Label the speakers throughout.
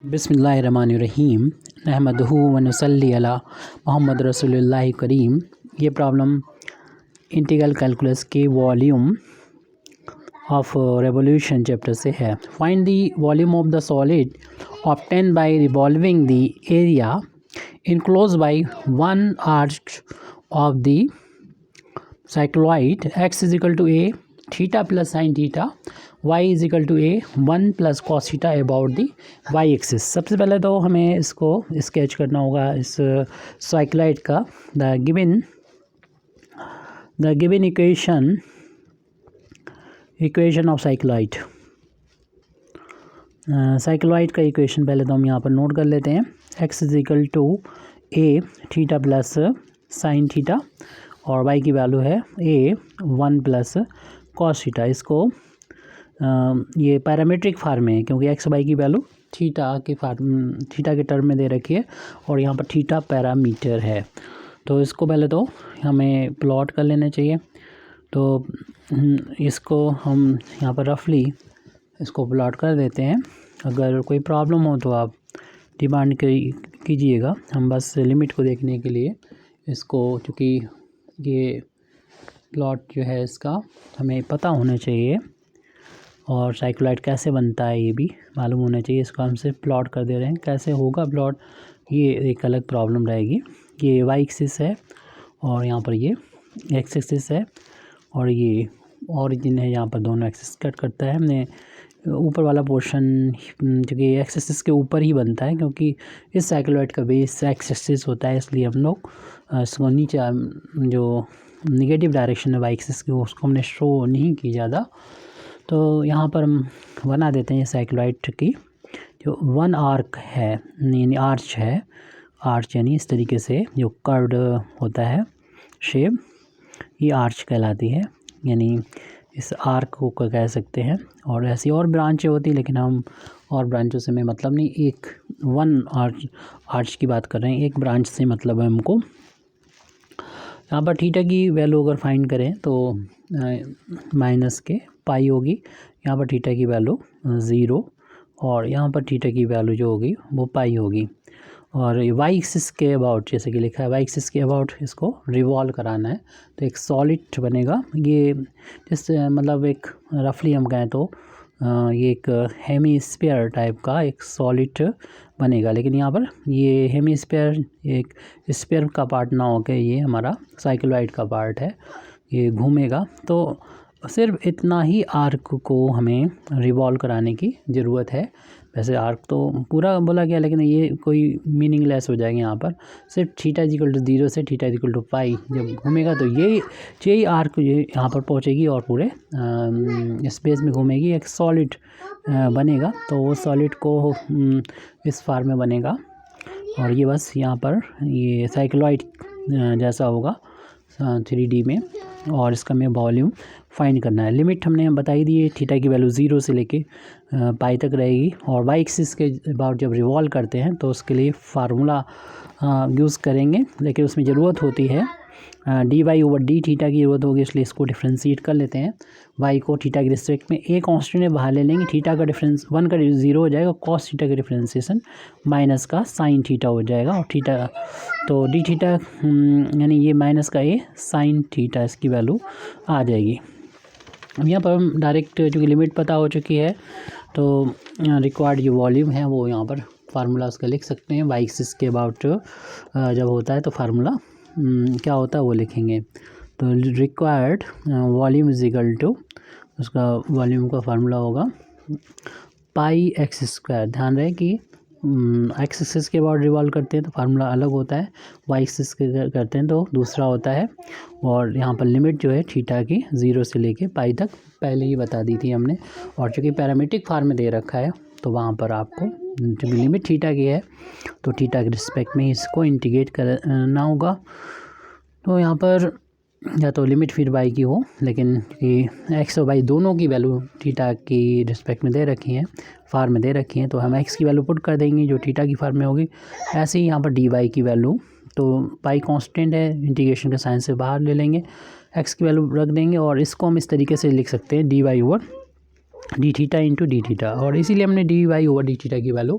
Speaker 1: बिस्मिल्लाहिर्रहमानिर्रहीम नहमदुहु व नसल्ली अला मोहम्मद रसूलुल्लाह करीम। ये प्रॉब्लम इंटीग्रल कैलकुलस के वॉल्यूम ऑफ रेवोल्यूशन चैप्टर से है। Find the volume of the solid obtain by revolving the area enclose by one arch of the cycloid x is equal to a theta plus sine theta y is equal to a 1 plus cos theta about the y axis. सबसे पहले तो हमें इसको sketch करना होगा इस cycloid का। The given equation of cycloid का इक्वेशन पहले तो हम यहाँ पर नोट कर लेते हैं। x is equal to a theta plus sine theta और y की वैल्यू है a 1 प्लस कॉस थीटा। इसको ये पैरामीट्रिक फार्म में है क्योंकि एक्स वाई की वैल्यू थीटा के टर्म में दे रखी है और यहाँ पर थीटा पैरामीटर है। तो इसको पहले तो हमें प्लॉट कर लेना चाहिए। तो इसको हम यहाँ पर रफली इसको प्लॉट कर देते हैं। अगर कोई प्रॉब्लम हो तो आप डिमांड कीजिएगा। हम बस लिमिट को देखने के लिए इसको, क्योंकि ये प्लॉट जो है इसका हमें पता होना चाहिए और साइक्लॉइड कैसे बनता है ये भी मालूम होना चाहिए। इसको हम सिर्फ प्लॉट कर दे रहे हैं। कैसे होगा प्लॉट, ये एक अलग प्रॉब्लम रहेगी। ये वाई एक्सिस है और यहाँ पर ये एक्स एक्सिस है और ये ऑरिजिन है। यहाँ पर दोनों एक्सिस कट करता है। हमने ऊपर वाला पोर्शन क्योंकि एक्स एक्सिस के ऊपर ही बनता है क्योंकि इस साइक्लॉइड का बेस एक्स एक्सिस होता है, इसलिए हम लोग इसको नीचे जो निगेटिव डायरेक्शन है वाई एक्सिस की उसको हमने शो नहीं की ज़्यादा। तो यहाँ पर हम बना देते हैं साइक्लॉइड की जो वन आर्क है यानी आर्च है। आर्च यानी इस तरीके से जो कर्व्ड होता है शेप, ये आर्च कहलाती है, यानी इस आर्क को कह सकते हैं। और ऐसी और ब्रांचें होती, लेकिन हम और ब्रांचों से हमें मतलब नहीं, एक वन आर्च की बात कर रहे हैं, एक ब्रांच से मतलब है हमको। यहाँ पर थीटा की वैल्यू अगर फाइंड करें तो माइनस के पाई होगी। यहाँ पर थीटा की वैल्यू 0 और यहाँ पर थीटा की वैल्यू जो होगी वो पाई होगी। और वाई एक्सिस के अबाउट जैसे कि लिखा है, वाई एक्सिस के अबाउट इसको रिवॉल्व कराना है तो एक सॉलिड बनेगा। ये जैसे मतलब एक रफली हम कहें तो ये एक हेमीस्फीयर टाइप का एक सॉलिड बनेगा। लेकिन यहाँ पर ये हेमीस्फीयर एक स्फीयर का पार्ट ना होकर ये हमारा साइक्लॉइड का पार्ट है, ये घूमेगा। तो सिर्फ इतना ही आर्क को हमें रिवॉल्व कराने की ज़रूरत है। वैसे आर्क तो पूरा बोला गया, लेकिन ये कोई मीनिंगलेस हो जाएगा। यहाँ पर सिर्फ थीटा इक्वल टू 0 से थीटा इक्वल टू पाई जब घूमेगा तो यही आर्क ये यहाँ पर पहुँचेगी और पूरे स्पेस में घूमेगी, एक सॉलिड बनेगा। तो वो सॉलिड को इस फॉर्म में बनेगा और ये बस यहाँ पर ये साइक्लॉइड जैसा होगा 3D में। और इसका हमें वॉल्यूम फाइंड करना है। लिमिट हमने बताई दी है, थीटा की वैल्यू 0 से लेके पाई तक रहेगी। और वाई एक्सिस के अबाउट जब रिवॉल्व करते हैं तो उसके लिए फार्मूला यूज़ करेंगे, लेकिन उसमें ज़रूरत होती है d y over d theta की ज़रूरत होगी, इसलिए इसको डिफ्रेंशिएट कर लेते हैं। वाई को थीटा के रिस्पेक्ट में एक कांस्टेंट में बाहर ले लेंगे, थीटा का डिफरेंस 1 का 0 हो जाएगा, कॉस थीटा का डिफ्रेंशिएशन माइनस का साइन थीटा हो जाएगा। और थीटा तो डी थीटा यानी ये माइनस का ए साइन थीटा इसकी वैल्यू आ जाएगी। अब यहाँ पर हम डायरेक्ट चूँकि लिमिट पता हो चुकी है तो रिक्वायर्ड जो वॉल्यूम है वो यहाँ पर फार्मूला उसका लिख सकते हैं। वाई एक्सिस के अबाउट जब होता है तो फार्मूला क्या होता है वो लिखेंगे। तो required volume is equal to, उसका वॉल्यूम का फार्मूला होगा पाई एक्स स्क्वायर। ध्यान रहे कि एक्स एक्सिस के अबाउट रिवॉल्व करते हैं तो फार्मूला अलग होता है, वाई एक्सिस के करते हैं तो दूसरा होता है। और यहाँ पर लिमिट जो है थीटा की 0 से लेके पाई तक पहले ही बता दी थी हमने। और चूँकि पैरामीट्रिक फार्म में दे रखा है तो वहाँ पर आपको चूँकि लिमिट थीटा की है तो थीटा के रिस्पेक्ट में इसको इंटीग्रेट करना होगा। तो यहाँ पर या तो लिमिट फिर वाई की हो, लेकिन एक्स और वाई दोनों की वैल्यू थीटा की रिस्पेक्ट में दे रखी हैं, फार्म में दे रखी हैं, तो हम एक्स की वैल्यू पुट कर देंगे जो थीटा की फार्म में होगी। ऐसे ही यहाँ पर डी वाई की वैल्यू, तो पाई कांस्टेंट है, इंटीग्रेशन के साइन से बाहर ले लेंगे, एक्स की वैल्यू रख देंगे और इसको हम इस तरीके से लिख सकते हैं d y over d theta into d theta, और इसीलिए हमने d y over d theta की वैल्यू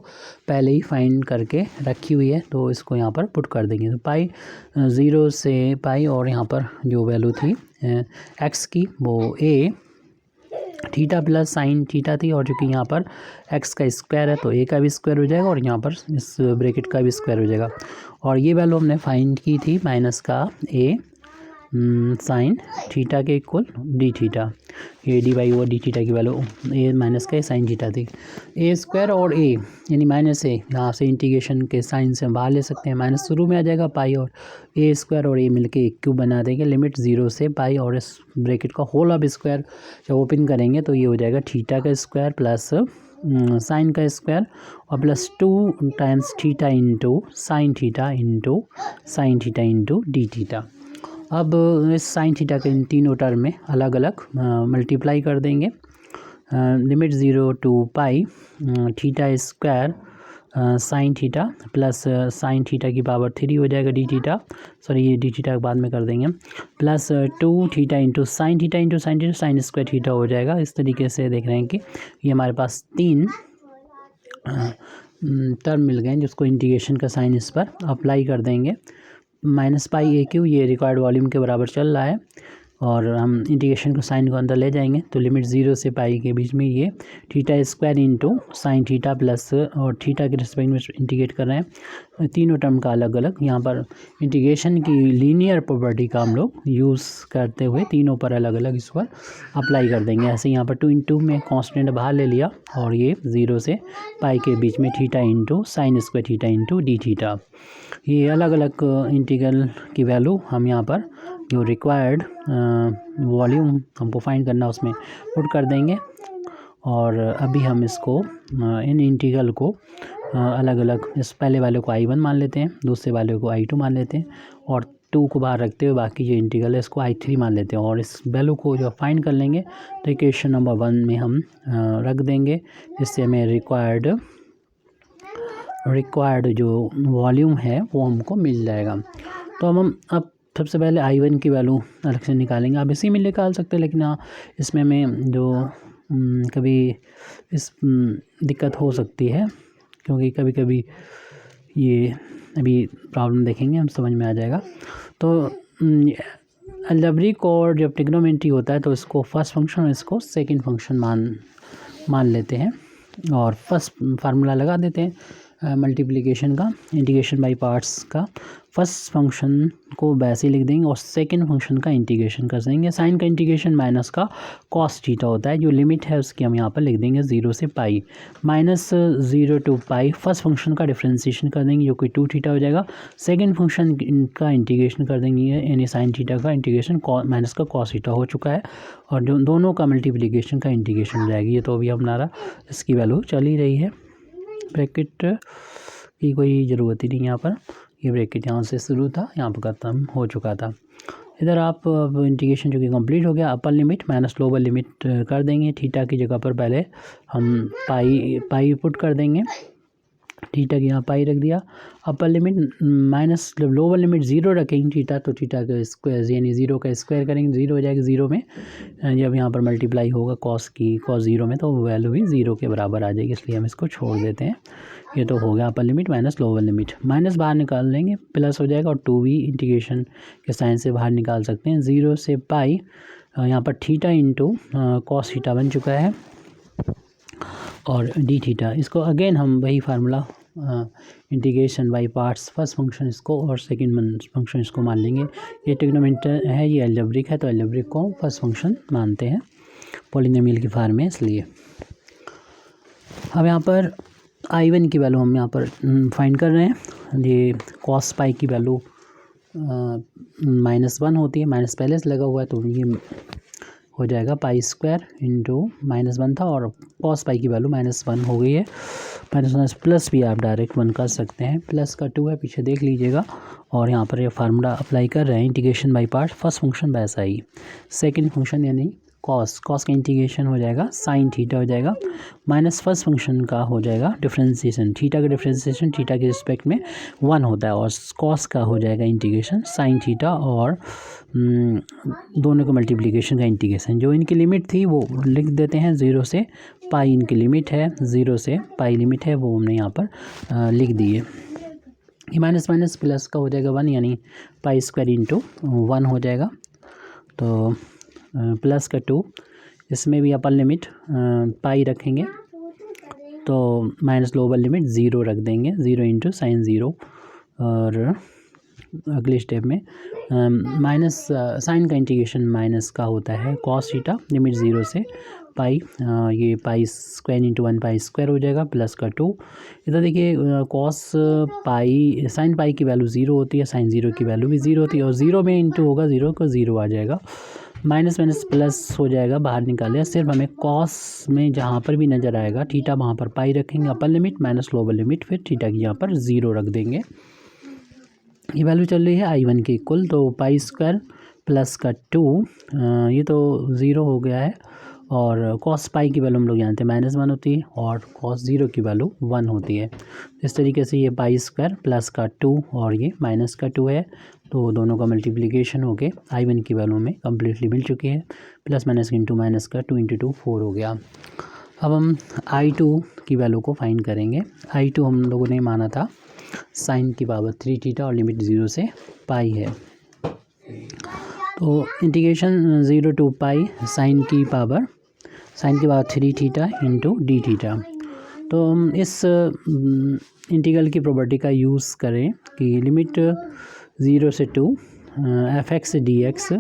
Speaker 1: पहले ही फाइंड करके रखी हुई है, तो इसको यहाँ पर पुट कर देंगे। तो पाई 0 से पाई, और यहाँ पर जो वैल्यू थी एक्स की वो ए थीटा प्लस साइन थीटा थी, और जो कि यहाँ पर एक्स का स्क्वायर है तो ए का भी स्क्वायर हो जाएगा और यहाँ पर इस ब्रैकेट का भी स्क्वायर हो जाएगा। और ये वैल्यू हमने फाइंड की थी माइनस का ए साइन थीटा के equal d theta, a d y over d theta की वैल्यू ए माइनस का साइन थीटा थी। ए स्क्वायर और ए यानी माइनस ए, यहाँ से इंटीग्रेशन के साइन से हम बाहर ले सकते हैं, माइनस शुरू में आ जाएगा पाई, और ए स्क्वायर और ए मिलके एक क्यूब बना देंगे। लिमिट 0 से पाई, और इस ब्रैकेट का होल ऑफ स्क्वायर जब ओपन करेंगे तो ये हो जाएगा थीटा का स्क्वायर प्लस साइन का स्क्वायर और plus 2 times theta into sine theta into d theta. अब इस साइन थीटा के इन तीनों टर्म में अलग अलग मल्टीप्लाई कर देंगे। Limit 0 to pi theta square sine theta plus sine theta की पावर 3 हो जाएगा डी थीटा, सॉरी ये डी थीटा बाद में कर देंगे, plus 2 theta into sine theta sine square theta हो जाएगा। इस तरीके से देख रहे हैं कि ये हमारे पास 3 टर्म मिल गए, जिसको इंटीग्रेशन का साइन इस पर अप्लाई कर देंगे। माइनस पाई ए क्यू ये रिक्वायर्ड वॉल्यूम के बराबर चल रहा है, और हम इंटीग्रेशन को साइन को अंदर ले जाएंगे तो लिमिट 0 से पाई के बीच में ये theta square into sine theta plus, और थीटा के रिस्पेक्ट में इंटीग्रेट कर रहे हैं तीनों टर्म का अलग अलग। यहाँ पर इंटीग्रेशन की लीनियर प्रॉपर्टी का हम लोग यूज़ करते हुए तीनों पर अलग अलग इस पर अप्लाई कर देंगे। ऐसे यहाँ पर 2 इंटू में कॉन्स्टेंट बाहर ले लिया, और ये 0 से पाई के बीच में theta into sine square theta into d theta, ये अलग अलग इंटीग्रल की वैल्यू हम यहाँ पर जो रिक्वायर्ड वॉल्यूम हमको फाइंड करना उसमें पुट कर देंगे। और अभी हम इसको इन इंटीग्रल को अलग अलग, इस पहले वाले को I1 मान लेते हैं, दूसरे वाले को I2 मान लेते हैं, और 2 को बाहर रखते हुए बाकी जो इंटीग्रल है इसको I3 मान लेते हैं, और इस वैल्यू को जो फाइंड कर लेंगे तो इक्वेशन नंबर 1 में हम रख देंगे, जिससे हमें रिक्वायर्ड जो वॉल्यूम है वो हमको मिल जाएगा। तो हम अब सबसे पहले I1 की वैल्यू अलग से निकालेंगे, आप इसी में निकाल सकते हैं, लेकिन इसमें हमें जो कभी इस दिक्कत हो सकती है, क्योंकि कभी कभी ये अभी प्रॉब्लम देखेंगे हम समझ में आ जाएगा। तो अलजेब्रिक और जब ट्रिग्नोमेट्री होता है तो इसको फर्स्ट फंक्शन और इसको सेकंड फंक्शन मान लेते हैं, और फर्स्ट फार्मूला लगा देते हैं मल्टीप्लिकेशन का, इंटीग्रेशन बाय पार्ट्स का। फर्स्ट फंक्शन को वैसे ही लिख देंगे और सेकंड फंक्शन का इंटीग्रेशन कर देंगे। साइन का इंटीग्रेशन माइनस का कॉस थीटा होता है, जो लिमिट है उसकी हम यहाँ पर लिख देंगे 0 से pi, minus 0 to pi. First function का डिफ्रेंसिएशन कर देंगे जो कि 2 थीटा हो जाएगा। सेकंड फंक्शन का इंटीग्रेशन कर देंगे, यानी साइन थीटा का इंटीग्रेशन माइनस का कॉस थीटा हो चुका है, और जो दोनों का मल्टीप्लिकेशन का इंटीग्रेशन हो जाएगी। ये तो अभी हमारा इसकी वैल्यू चल ही रही है, ब्रैकेट की कोई ज़रूरत ही नहीं यहाँ पर, ये ब्रैकेट यहाँ से शुरू था यहाँ पर ख़त्म हो चुका था। इधर आप इंटीग्रेशन जो कि कंप्लीट हो गया, upper limit minus lower limit कर देंगे। थीटा की जगह पर पहले हम पाई पुट कर देंगे, थीटा की यहाँ पाई रख दिया। Upper limit minus lower limit 0 रखेंगे थीटा, तो थीटा का स्क्वायर यानी 0 का स्क्वायर करेंगे, 0 हो जाएगा। 0 में जब यहाँ पर मल्टीप्लाई होगा कॉस 0 में तो वैल्यू भी 0 के बराबर आ जाएगी, इसलिए हम इसको छोड़ देते हैं। ये तो हो गया upper limit minus lower limit, minus बाहर निकाल लेंगे प्लस हो जाएगा, और 2 भी इंटीग्रेशन के साइन से बाहर निकाल सकते हैं। 0 से पाई यहाँ पर थीटा इंटू कॉस थीटा बन चुका है, और डी थीटा, इसको अगेन हम वही formula integration by parts, first function इसको और सेकंड फंक्शन इसको मान लेंगे। ये ट्रिग्नोमेट्री है, ये अलजेब्रिक है, तो अलजेब्रिक को फर्स्ट फंक्शन मानते हैं पॉलिनोमियल की फॉर्म में, इसलिए। अब यहाँ पर I1 की वैल्यू हम यहाँ पर फाइंड कर रहे हैं। ये कॉस पाई की वैल्यू -1 होती है, माइनस पहले से लगा हुआ है तो ये हो जाएगा पाई स्क्वायर इंटू -1 था, और कॉस पाई की वैल्यू -1 हो गई है। -1 प्लस भी आप डायरेक्ट 1 कर सकते हैं, प्लस का 2 है पीछे देख लीजिएगा। और यहाँ पर ये फार्मूला अप्लाई कर रहे हैं integration by part, first function वैसा ही, सेकंड फंक्शन यानी कॉस का इंटीग्रेशन हो जाएगा साइन थीटा हो जाएगा, माइनस फर्स्ट फंक्शन का हो जाएगा डिफ्रेंसिएशन, थीटा का डिफ्रेंसिएशन थीटा के रिस्पेक्ट में 1 होता है, और कॉस का हो जाएगा इंटीग्रेशन साइन थीटा, और दोनों का मल्टीप्लिकेशन का इंटीग्रेशन। जो इनकी लिमिट थी वो लिख देते हैं, 0 से पाई इनकी लिमिट है, 0 से पाई लिमिट है, वो हमने यहाँ पर लिख दी है। ये माइनस माइनस प्लस का हो जाएगा 1, यानी पाई स्क्वायर इंटू 1 हो जाएगा। तो प्लस का 2, इसमें भी अपर लिमिट पाई रखेंगे, तो माइनस लोअर लिमिट 0 रख देंगे, 0 इंटू साइन 0। और अगले स्टेप में माइनस साइन का इंटीग्रेशन माइनस का होता है कॉस थीटा, लिमिट 0 से पाई, ये pi square into 1 pi square हो जाएगा, प्लस का 2। इधर देखिए कॉस पाई साइन पाई की वैल्यू 0 होती है, साइन 0 की वैल्यू भी 0 होती है, और 0 में इंटू होगा 0 को 0 आ जाएगा, माइनस माइनस प्लस हो जाएगा, बाहर निकाले। सिर्फ हमें कॉस में जहाँ पर भी नज़र आएगा थीटा वहाँ पर पाई रखेंगे upper limit, minus lower limit, फिर थीटा की यहाँ पर 0 रख देंगे। ये वैल्यू चल रही है I1 के इक्वल, तो पाई स्क्वायर प्लस का 2, ये तो 0 हो गया है, और कॉस पाई की वैल्यू हम लोग जानते हैं -1 होती है, और कॉस 0 की वैल्यू 1 होती है। इस तरीके से ये पाई स्क्वायर प्लस का 2 और ये माइनस का 2 है, तो दोनों का मल्टीप्लिकेशन हो के I1 की वैल्यू में कम्प्लीटली मिल चुकी है, प्लस माइनस इंटू माइनस का 2 इंटू 2 4 हो गया। अब हम I2 की वैल्यू को फाइंड करेंगे। I2 हम लोगों ने माना था साइन की पावर 3 थीटा और लिमिट 0 से पाई है, तो इंटीग्रेशन 0 टू पाई साइन की power 3 theta into d theta. तो हम इस इंटीग्रल की प्रॉपर्टी का यूज़ करें कि लिमिट 0 से 2 fx dx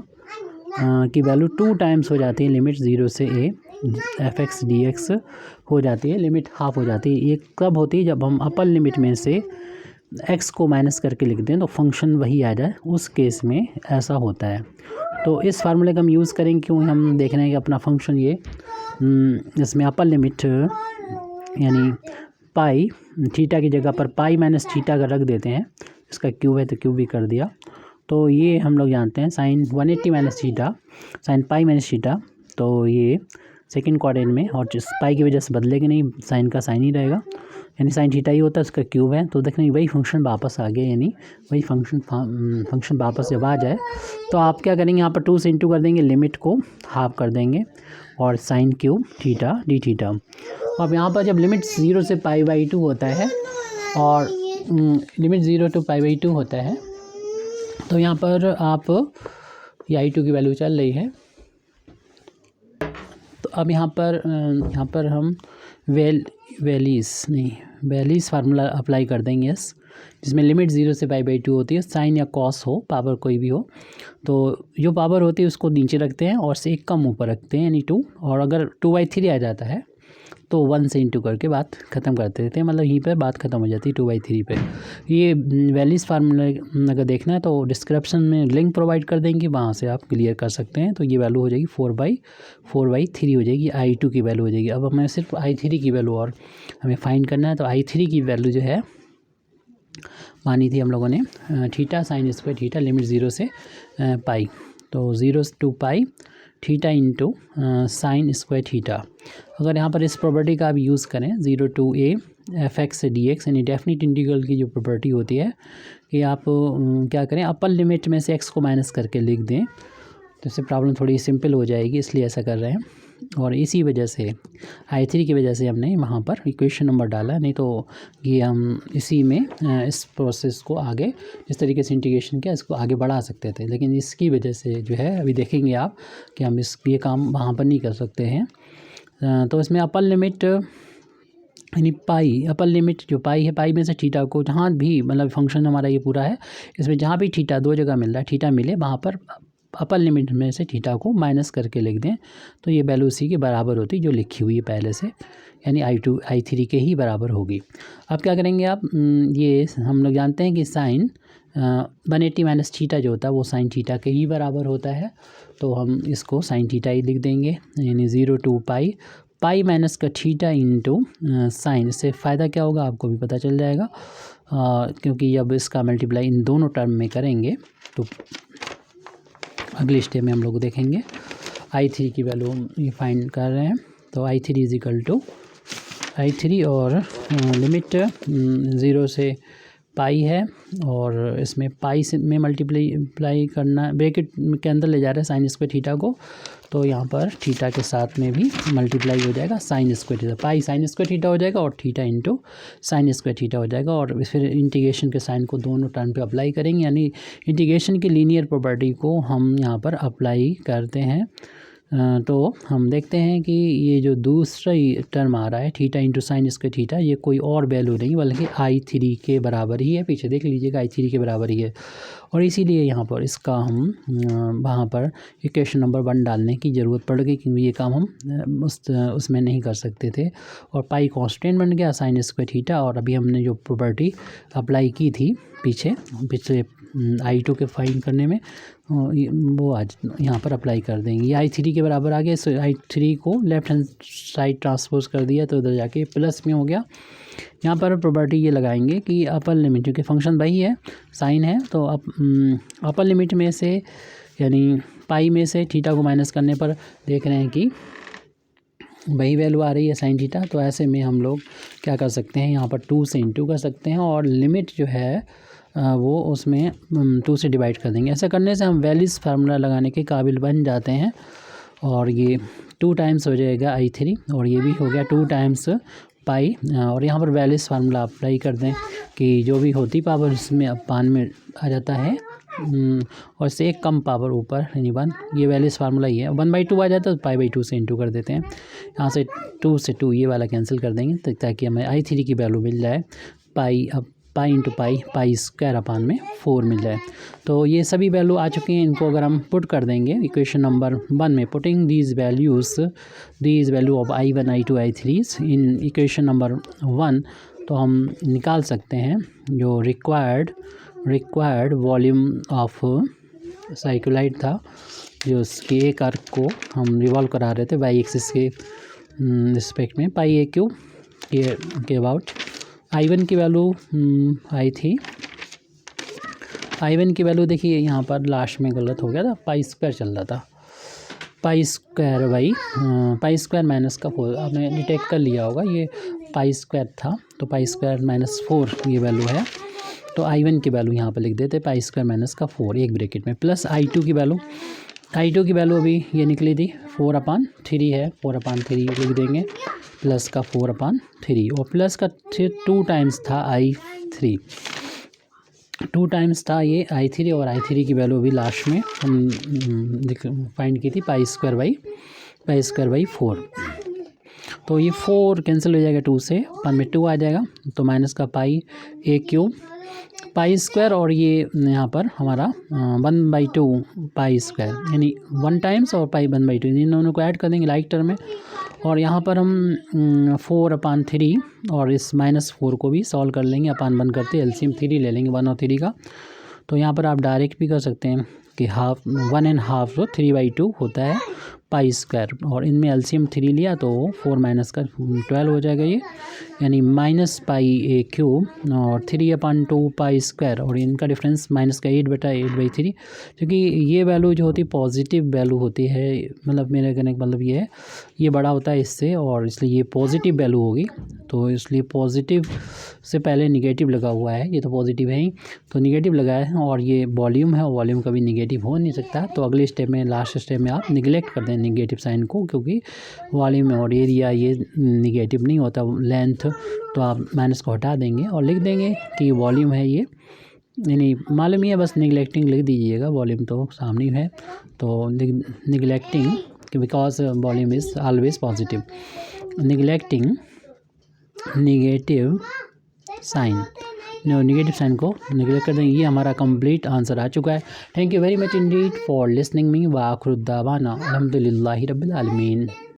Speaker 1: की वैल्यू 2 टाइम्स हो जाती है, लिमिट 0 से a fx dx हो जाती है, लिमिट हाफ हो जाती है। ये कब होती है? जब हम अपर लिमिट में से x को माइनस करके लिख दें तो फंक्शन वही आ जाए, उस केस में ऐसा होता है। तो इस फार्मूले का हम यूज़ करेंगे, क्यों हम देख रहे हैं कि अपना फंक्शन ये इसमें अपर लिमिट यानी पाई थीटा की जगह पर पाई माइनस थीटा का रख देते हैं, इसका क्यूब है तो क्यूब भी कर दिया। तो ये हम लोग जानते हैं sine 180 minus theta sine pi minus theta, तो ये सेकंड क्वाड्रेंट में, और जिस पाई की वजह से बदलेगा नहीं, साइन का साइन ही रहेगा, यानी साइन थीटा ही होता है, उसका क्यूब है। तो देखने वही फंक्शन वापस आ गया, यानी वही फंक्शन वापस जब आ जाए तो आप क्या करेंगे, यहाँ पर 2 से इंटू कर देंगे, लिमिट को हाफ कर देंगे, और sine cube theta D theta. अब यहाँ पर जब लिमिट 0 से π/2 होता है और लिमिट 0 टू π/2 होता है, तो यहाँ पर आप ये I2 की वैल्यू चल रही है। तो अब यहाँ पर हम वैलीज़ फार्मूला अप्लाई कर देंगे, जिसमें लिमिट 0 से π/2 होती है, साइन या कॉस हो, पावर कोई भी हो, तो जो पावर होती है उसको नीचे रखते हैं और से एक कम ऊपर रखते हैं, यानी 2, और अगर 2/3 आ जाता है तो 1 से इंटू करके बात ख़त्म कर देते हैं, मतलब यहीं पर बात ख़त्म हो जाती है 2/3 पे। ये वैलीज़ फार्मूला अगर देखना है तो डिस्क्रिप्शन में लिंक प्रोवाइड कर देंगे, वहाँ से आप क्लियर कर सकते हैं। तो ये वैल्यू हो जाएगी 4/3 हो जाएगी, I2 की वैल्यू हो जाएगी। अब हमें सिर्फ I3 की वैल्यू और हमें फाइंड करना है, तो I3 की वैल्यू जो है मानी थी हम लोगों ने theta sine square theta limit 0 से पाई, तो 0 to pi theta into sine square theta. अगर यहाँ पर इस प्रॉपर्टी का आप यूज़ करें 0 टू a fx dx, यानी डेफिनेट इंटीग्रल की जो प्रॉपर्टी होती है कि आप क्या करें, अपर लिमिट में से x को माइनस करके लिख दें, तो इससे प्रॉब्लम थोड़ी सिंपल हो जाएगी, इसलिए ऐसा कर रहे हैं। और इसी वजह से I3 की वजह से हमने वहाँ पर इक्वेशन नंबर डाला, नहीं तो ये हम इसी में इस प्रोसेस को आगे इस तरीके से इंटीग्रेशन किया, इसको आगे बढ़ा सकते थे, लेकिन इसकी वजह से जो है अभी देखेंगे आप कि हम ये काम वहाँ पर नहीं कर सकते हैं। तो इसमें अपर लिमिट यानी पाई, अपर लिमिट जो पाई है, पाई में से थीटा को जहाँ भी, मतलब फंक्शन हमारा ये पूरा है, इसमें जहाँ भी थीटा 2 जगह मिल रहा है, थीटा मिले वहाँ पर अपर लिमिट में से थीटा को माइनस करके लिख दें, तो ये वैल्यू उसी के बराबर होती जो लिखी हुई है पहले से, यानी I3 के ही बराबर होगी। अब क्या करेंगे आप, ये हम लोग जानते हैं कि साइन 180 माइनस थीटा जो होता है वो साइन थीटा के ही बराबर होता है, तो हम इसको साइन थीटा ही लिख देंगे, यानी 0 टू पाई माइनस का थीटा इंटू साइन। इससे फ़ायदा क्या होगा आपको भी पता चल जाएगा, क्योंकि जब इसका मल्टीप्लाई इन दोनों टर्म में करेंगे तो अगले स्टेप में हम लोग देखेंगे। I3 की वैल्यू ये फाइंड कर रहे हैं। तो I3 is equal to I3 और लिमिट 0 से पाई है और इसमें पाई से में मल्टीप्लाई करना, ब्रैकेट के अंदर ले जा रहे हैं साइन स्क्वायर थीटा को, तो यहाँ पर थीटा के साथ में भी मल्टीप्लाई हो जाएगा sign square theta, pi sine square theta हो जाएगा और theta into sine square theta हो जाएगा। और फिर इंटीग्रेशन के साइन को दोनों टर्म पे अप्लाई करेंगे, यानी इंटीग्रेशन की लीनियर प्रॉपर्टी को हम यहाँ पर अप्लाई करते हैं। तो हम देखते हैं कि ये जो दूसरा टर्म आ रहा है theta into sine square theta, ये कोई और वैल्यू नहीं बल्कि I3 के बराबर ही है। पीछे देख लीजिएगा I3 के बराबर ही है और इसीलिए यहाँ पर इसका हम वहाँ पर इक्वेशन नंबर 1 डालने की ज़रूरत पड़ गई, क्योंकि ये काम हम उसमें नहीं कर सकते थे। और पाई कांस्टेंट बन गया साइन स्क्वायर थीटा, और अभी हमने जो प्रॉपर्टी अप्लाई की थी पिछले I2 के फाइंड करने में, वो आज यहाँ पर अप्लाई कर देंगे। ये I3 के बराबर आ गया, सो I3 को लेफ्ट हैंड साइड ट्रांसपोज कर दिया तो उधर जाके प्लस में हो गया। यहाँ पर प्रॉपर्टी ये लगाएंगे कि अपर लिमिट, क्योंकि फंक्शन वही है साइन है, तो अपर लिमिट में से यानी पाई में से थीटा को माइनस करने पर देख रहे हैं कि वही वैल्यू आ रही है साइन थीटा। तो ऐसे में हम लोग क्या कर सकते हैं, यहाँ पर 2 से इंटू कर सकते हैं और लिमिट जो है वो उसमें 2 से डिवाइड कर देंगे। ऐसा करने से हम वैल्यूज़ फार्मूला लगाने के काबिल बन जाते हैं और ये 2 टाइम्स हो जाएगा I3 और ये भी हो गया 2 टाइम्स पाई। और यहाँ पर वैल्यूज़ फार्मूला अप्लाई कर दें कि जो भी होती पावर इसमें अपान में आ जाता है और इससे एक कम पावर ऊपर यानी 1, ये वैल्यूज़ फार्मूला ही है। 1/2 आ जाता है तो पाई/2 से इंटू कर देते हैं। यहाँ से 2 से 2 ये वाला कैंसिल कर देंगे ताकि हमें I3 की वैल्यू मिल जाए pi into pi square upon में 4 मिल जाए। तो ये सभी वैल्यू आ चुकी हैं, इनको अगर हम पुट कर देंगे इक्वेशन नंबर 1 में, putting these value of I1 I2 I3 in equation number 1, तो हम निकाल सकते हैं जो रिक्वायर्ड वॉल्यूम ऑफ साइक्लोइड था, जो उसके एक आर्क को हम रिवॉल्व करा रहे थे वाई एक्सिस के रिस्पेक्ट में, पाई AQ के अबाउट। I1 की वैल्यू आई थी, I1 की वैल्यू देखिए यहाँ पर लास्ट में गलत हो गया था, पाई स्क्वायर चल रहा था, पाई स्क्वायर माइनस का 4 आपने डिटेक्ट कर लिया होगा, ये पाई स्क्वायर था तो पाई स्क्वायर माइनस 4 ये वैल्यू है। तो I1 की वैल्यू यहाँ पर लिख देते पाई स्क्वायर माइनस का 4 एक ब्रैकेट में, प्लस I2 की वैल्यू अभी ये निकली थी 4/3 है, 4/3 लिख देंगे, प्लस का 4/3 और प्लस का 2 टाइम्स था I3, 2 टाइम्स था ये I3 और I3 की वैल्यू भी लास्ट में हम फाइंड की थी पाई स्क्वायर बाई 4। तो ये 4 कैंसिल हो जाएगा 2 से, अपन में 2 आ जाएगा, तो माइनस का पाई AQ पाई स्क्वायर और ये यहाँ पर हमारा 1/2 पाई स्क्वायर यानी 1 टाइम्स और पाई 1/2 इन दोनों को ऐड कर देंगे लाइक टर्म में। और यहाँ पर हम 4/3 और इस -4 को भी सॉल्व कर लेंगे, अपान बन करते एलसीएम 3 ले लेंगे 1 और 3 का। तो यहाँ पर आप डायरेक्ट भी कर सकते हैं कि 1.5 तो 3/2 होता है पाई स्क्वायर, और इनमें एलसीएम 3 लिया तो 4 माइनस का 12 हो जाएगा ये, यानी माइनस पाई AQ और 3/2 पाई स्क्वायर, और इनका डिफरेंस माइनस का 8/8/3, क्योंकि ये वैल्यू जो होती है पॉजिटिव वैल्यू होती है, मतलब मेरे कहने का मतलब ये है ये बड़ा होता है इससे, और इसलिए ये पॉजिटिव वैल्यू होगी, तो इसलिए पॉजिटिव से पहले निगेटिव लगा हुआ है, ये तो पॉजिटिव है ही, तो निगेटिव लगाया है, और ये वॉल्यूम है, वॉल्यूम कभी निगेटिव हो नहीं सकता। तो अगले स्टेप में लास्ट स्टेप में आप निगलेक्ट कर दें निगेटिव साइन को, क्योंकि वॉल्यूम और एरिया ये निगेटिव नहीं होता, लेंथ, तो आप माइनस को हटा देंगे और लिख देंगे कि वॉल्यूम है ये, यानी मालूम ही है, बस निगलेक्टिंग लिख दीजिएगा, वॉल्यूम तो सामने है, तो neglecting because volume is always positive, neglecting negative sign को निगलेक्ट कर देंगे। ये हमारा कंप्लीट आंसर आ चुका है। Thank you very much indeed for listening me व आखिर दावाना अल्हम्दुलिल्लाहि रब्बिल आलमीन।